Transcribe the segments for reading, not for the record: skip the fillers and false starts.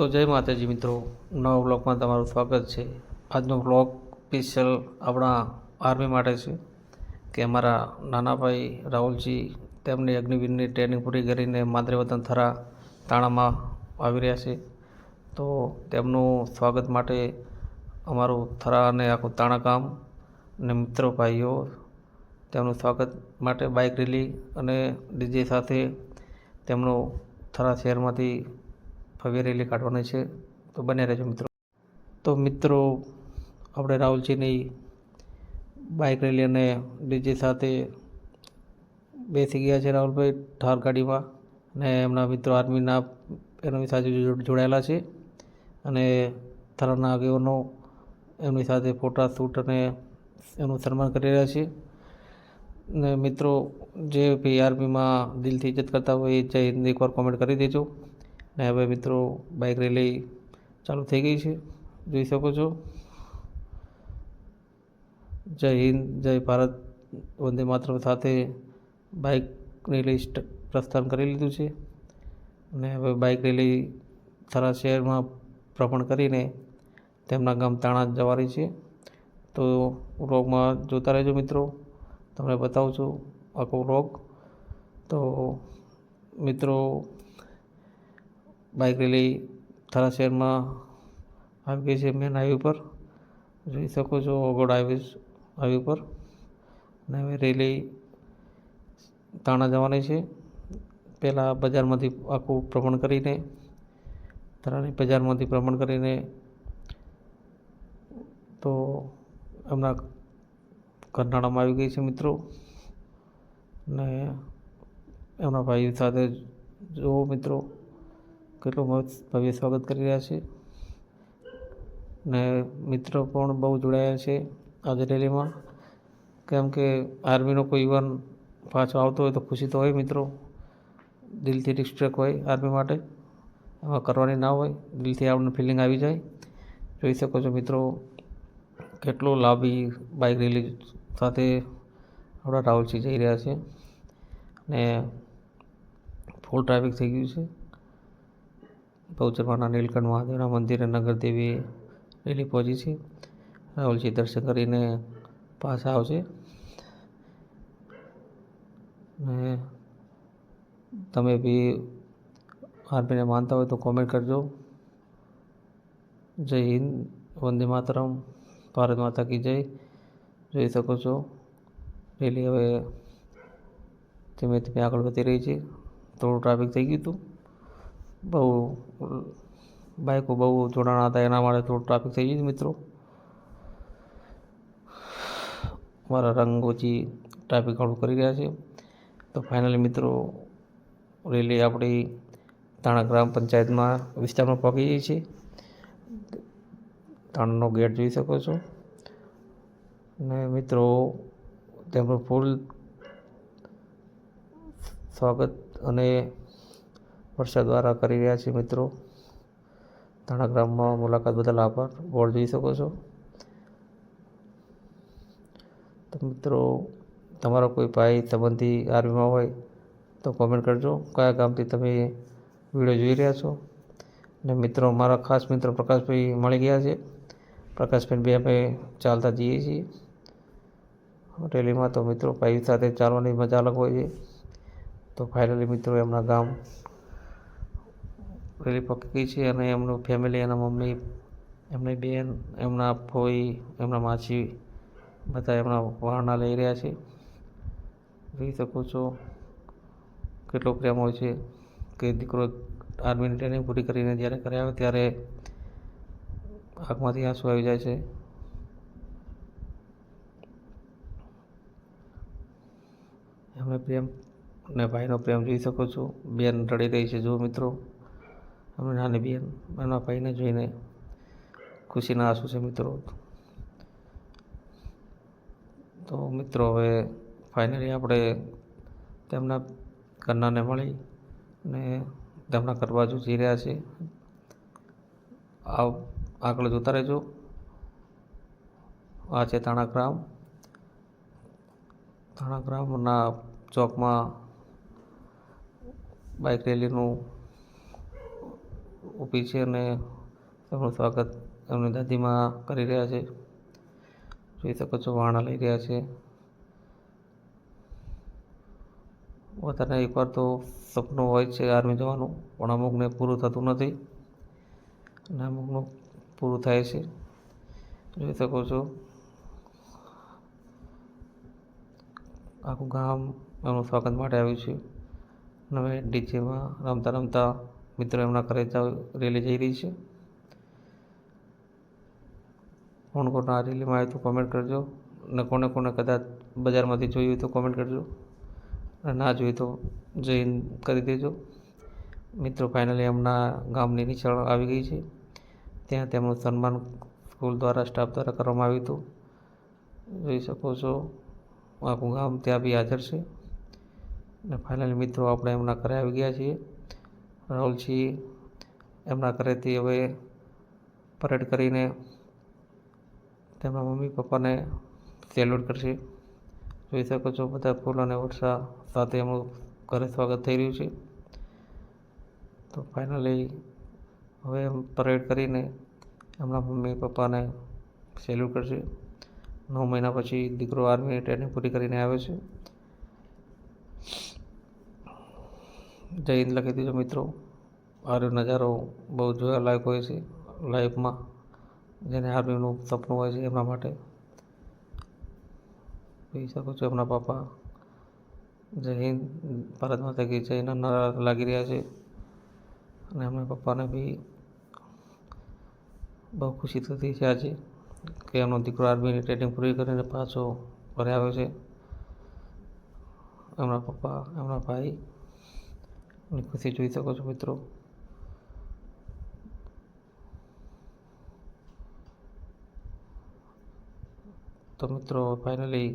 તો જય માતાજી મિત્રો, નવા બ્લોગમાં તમારું સ્વાગત છે। આજનો બ્લોગ સ્પેશિયલ આપણા આર્મી માટે છે કે અમારા નાના ભાઈ રાહુલજી તેમની અગ્નિવીરની ટ્રેનિંગ પૂરી કરીને માદરે વતન થરા તાણામાં આવી રહ્યા છે। તો તેમનું સ્વાગત માટે અમારું થરા અને આખું તાણા ગામ અને મિત્રો ભાઈઓ તેમનું સ્વાગત માટે બાઇક રેલી અને ડીજે સાથે તેમનું થરા શહેરમાંથી ભવ્ય રેલી કાઢવાની છે। તો બને રહેજો મિત્રો। તો મિત્રો આપણે રાહુલજીની બાઇક રેલી અને ડીજે સાથે બેસી ગયા છે રાહુલભાઈ ઠાર ગાડીમાં, અને એમના મિત્રો આર્મીના એમની સાથે જોડાયેલા છે અને થરાના આગેવાનો એમની સાથે ફોટા શૂટ અને એનું સન્માન કરી રહ્યા છે। ને મિત્રો જે બી આર્મીમાં દિલથી ઇજ્જત કરતા હોય એ જય હિન્દ એકવાર કોમેન્ટ કરી દેજો। ને હવે મિત્રો બાઇક રેલી ચાલુ થઈ ગઈ છે, જોઈ શકો છો। જય હિન્દ, જય ભારત, વંદે માતરમ સાથે બાઇક રેલી પ્રસ્થાન કરી લીધું છે અને હવે બાઇક રેલી થરા શહેરમાં ભ્રમણ કરીને તેમના ગામ તાણા જવાની છે। તો વ્લોગમાં જોતા રહેજો મિત્રો, તમને બતાવું છું આખો વ્લોગ। તો મિત્રો બાઇક રેલી થરા શહેરમાં આવી ગઈ છે મેન હાઈવે પર, જોઈ શકો છો ઓગોડ હાઈવે પર। અને હવે રેલી તાણા જવાની છે। પહેલાં બજારમાંથી આખું ભ્રમણ કરીને થરાની બજારમાંથી ભ્રમણ કરીને તો એમના કરનાળામાં આવી ગઈ છે મિત્રો। ને એમના ભાઈઓ સાથે જુઓ મિત્રો કેટલું મસ્ત ભવ્ય સ્વાગત કરી રહ્યા છે। ને મિત્રો પણ બહુ જોડાયા છે આજે રેલીમાં, કેમ કે આર્મીનો કોઈ યુવાન પાછો આવતો હોય તો ખુશી તો હોય મિત્રો, દિલથી રિસ્પેક્ટ હોય આર્મી માટે, એમાં કરવાની ના હોય, દિલથી આપણને ફિલિંગ આવી જાય। જોઈ શકો છો મિત્રો કેટલો લાંબી બાઇક રેલી સાથે આપણા રાહુલજી જઈ રહ્યા છે ને ફૂલ ટ્રાફિક થઈ ગયું છે। બહુચરવાના નીલકંઠ મહાદેવના મંદિરે નગરદેવી રેલી પહોંચી છે। રાહુલજી દર્શન કરીને પાછા આવશે। ને તમે બી આર્મીને માનતા હોય તો કોમેન્ટ કરજો। જય હિન્દ, વંદે માતરમ, ભારત માતા કી જય। જોઈ શકો છો રેલી હવે ધીમે ધીમે આગળ વધી રહી છે। થોડું ટ્રાફિક થઈ ગયું હતું, બહુ બાઇકો બહુ જોડાણા હતા એના માટે થોડું ટ્રાફિક થઈ ગયું મિત્રો। મારા રંગોજી ટ્રાફિક હળવું કરી રહ્યા છે। તો ફાઇનલી મિત્રો રેલી આપણી તાણા ગ્રામ પંચાયતમાં વિસ્તારમાં પહોંચી ગઈ છે। તાણાનો ગેટ જોઈ શકો છો ને મિત્રો તેમનું ફૂલ સ્વાગત અને વર્ષા દ્વારા કરી રહ્યા છે મિત્રો। તાણા ગ્રામમાં મુલાકાત બદલ આભાર, બોર્ડ જોઈ શકો છો। તો મિત્રો તમારો કોઈ ભાઈ સંબંધી આર્મીમાં હોય તો કોમેન્ટ કરજો કયા ગામથી તમે વિડીયો જોઈ રહ્યા છો। ને મિત્રો મારા ખાસ મિત્રો પ્રકાશભાઈ મળી ગયા છે, પ્રકાશભાઈ બે અમે ચાલતા જઈએ છીએ રેલીમાં। તો મિત્રો ભાઈ સાથે ચાલવાની મજા અલગ હોય છે। તો ફાઇનલી મિત્રો એમના ગામ રેલી પકી ગઈ છે અને એમનું ફેમિલી, એના મમ્મી, એમની બેન, એમના ફોઈ, એમના માસી બધા એમના વાહના લઈ રહ્યા છે। જોઈ શકો છો કેટલો પ્રેમ હોય છે કે દીકરો આર્મીની ટ્રેનિંગ પૂરી કરીને જ્યારે ઘરે આવે ત્યારે આંખમાંથી આંસુ આવી જાય છે। એમને પ્રેમ ને ભાઈનો પ્રેમ જોઈ શકો છો। બેન રડી રહી છે જો મિત્રો, એમની નાની બેન એમના ભાઈને જોઈને ખુશીના આંસુ છે મિત્રો। તો મિત્રો હવે ફાઇનલી આપણે તેમના ઘરનાને મળી ને તેમના ઘર બાજુ જઈ રહ્યા છે। આગળ જોતા રહેજો। આ છે તાણા ગ્રામ, તાણા ગ્રામના ચોકમાં બાઇક રેલીનું ઊભી છે અને તેમનું સ્વાગત એમની દાદીમાં કરી રહ્યા છે. જોઈ શકો છો વાણા લઈ રહ્યા છે. બધાને એકવાર તો સપનું હોય છે આર્મી જવાનું, પણ અમુકને પૂરું થતું નથી અને અમુકનું પૂરું થાય છે. જોઈ શકો છો આખું ગામ એમનું સ્વાગત માટે આવ્યું છે. હવે ડીજેમાં રમતા રમતા મિત્રો એમના ઘરે રેલી જઈ રહી છે. કોણ કોણ આ રેલીમાં આવ્યું તો કોમેન્ટ કરજો, અને કોને કોને કદાચ બજારમાંથી જોયું હોય તો કોમેન્ટ કરજો, અને ના જોયું તો જઈને કરી દેજો. મિત્રો ફાઇનલી એમના ગામની નિશાળ આવી ગઈ છે. ત્યાં તેમનું સન્માન સ્કૂલ દ્વારા સ્ટાફ દ્વારા કરવામાં આવ્યું હતું. જોઈ શકો છો આખું ગામ ત્યાં બી હાજર છે. અને ફાઇનલી મિત્રો આપણે એમના ઘરે આવી ગયા છીએ. રાહુલજી એમના ઘરેથી હવે પરેડ કરીને તેમના મમ્મી પપ્પાને સેલ્યુટ કરશે. જોઈ શકો છો બધા ફૂલ અને વર્ષા સાથે એમનું ઘરે સ્વાગત થઈ રહ્યું છે. તો ફાઇનલી હવે પરેડ કરીને એમના મમ્મી પપ્પાને સેલ્યુટ કરશે. 9 મહિના પછી દીકરો આર્મીની ટ્રેનિંગ પૂરી કરીને આવ્યો છે. જય હિન્દ લખી દીધો મિત્રો. આ નજારો બહુ જોવાલાયક હોય છે લાઈફમાં, જેને આર્મીનું સપનું હોય છે એમના માટે. જોઈ શકો છો એમના પપ્પા જય હિન્દ, ભારત માતા કી જયના નારા લાગી રહ્યા છે. અને એમના પપ્પાને બી બહુ ખુશી થતી છે આજે કે એમનો દીકરો આર્મીની ટ્રેનિંગ પૂરી કરીને પાછો ઘરે આવ્યો છે. એમના પપ્પા એમના ભાઈ ની ખુશી જોઈ શકો છો મિત્રો. તો મિત્રો ફાઇનલી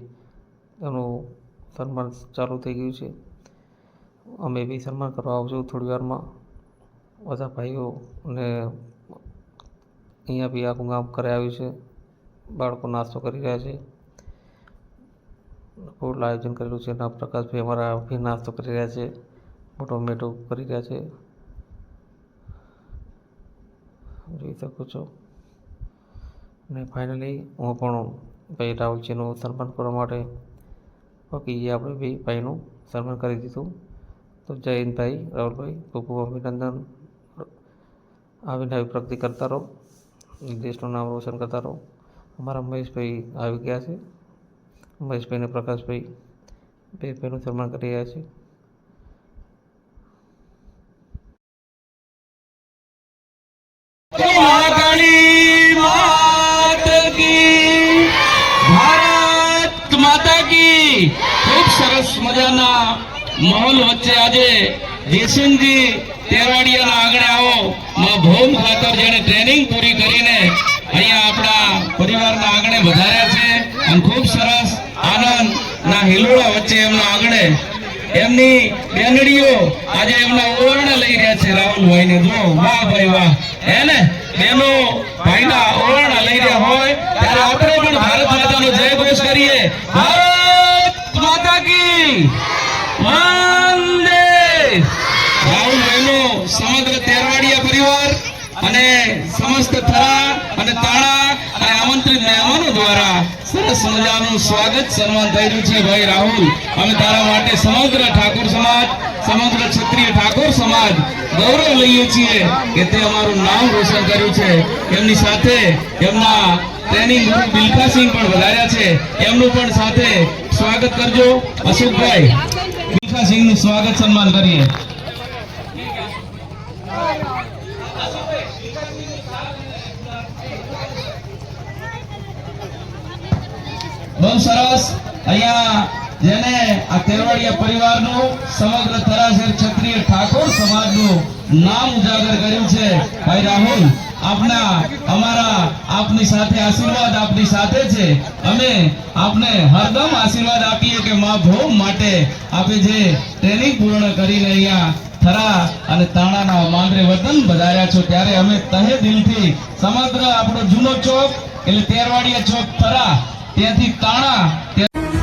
એનું સન્માન ચાલુ થઈ ગયું છે. અમે બી સન્માન કરવા આવશું થોડી વારમાં. બધા ભાઈઓ અને અહીંયા બી આખું ગામ ઘરે આવ્યું છે. બાળકો નાસ્તો કરી રહ્યા છે. ફૂલ આયોજન કરેલું છે. ના પ્રકાશભાઈ અમારા બી નાસ્તો કરી રહ્યા છે, મોટો મેટો કરી રહ્યા છે. જોઈ શકો છો. અને ફાઇનલી હું પણ ભાઈ રાહુલજીનું સન્માન કરવા માટે બાકી આપણે બી ભાઈનું સન્માન કરી દીધું. તો જય હિન્દ ભાઈ રાહુલભાઈ, ખૂબ ખૂબ અભિનંદન. આવીને આવી પ્રગતિ કરતા રહો, દેશનું નામ રોશન કરતા રહો. અમારા મહેશભાઈ આવી ગયા છે. મહેશભાઈ અને પ્રકાશભાઈ બે ભાઈનું સન્માન કરી રહ્યા છે. ખૂબ સરસ મજાના માહોલ વચ્ચે આજે જયસિંહજી તેરવાડિયાના આગળ આવો માં ભૌમ ખાતર જેને ટ્રેનિંગ પૂરી કરીને અહીંયા આપણા પરિવારના આગળ વધાર્યા છે. અને ખૂબ સરસ આનંદના હિલોળા વચ્ચે એમના આગળ એમની બેનડીઓ આજે એમના ઓવરણે લઈ રહ્યા છે. રાહુલભાઈને જો વાહ ભાઈ વાહ, હે ને બેનો ભાઈના ઓવરણા લઈ રહ્યા હોય ત્યારે આપણે પણ ભારત માતાનો જય ઘોષ કરીએ. ભારત માતા કી વંદે. રાહુલભાઈનો સમગ્ર તેરવાડિયા પરિવાર અને સમસ્ત થરા અને તાણા અને આમંત્રિત મહેમાનો દ્વારા સરસ મજાનું સ્વાગત સન્માન થઈ રહ્યું છે. ભાઈ રાહુલ, અમે તારા માટે સમગ્ર ઠાકોર સમાજ, સમગ્ર ક્ષત્રિય ઠાકોર સમાજ ગૌરવ લઈએ છીએ કે તે અમારું નામ રોશન કર્યું છે. એમની સાથે એમના ટ્રેનિંગ ગુરુ બિલખાસિંહ પણ વધાર્યા છે. એમનું પણ સાથે સ્વાગત કરજો. અશોકભાઈ બિલખાસિંહનું સ્વાગત સન્માન કરીએ. બહુ સરસ. અહીંયા જેને આ તેરવાડિયા પરિવારનું સમગ્ર તરાસર ક્ષત્રિય ઠાકોર સમાજનું નામ ઉજાગર કર્યું છે. ભાઈ રાહુલ, આપની સાથે આશીર્વાદ આપની સાથે છે. અમે આપને હરદમ આશીર્વાદ આપીએ કે માં ભૌમ માટે આપે જે ટ્રેનિંગ પૂર્ણ કરીને અહીંયા થરા અને તાણાના માંગરે વતન વધાર્યા છો, ત્યારે અમે તહે દિલથી સમગ્ર આપણો જૂનો ચોક એટલે તેરવાડિયા ચોક થરા ત્યાંથી તાણા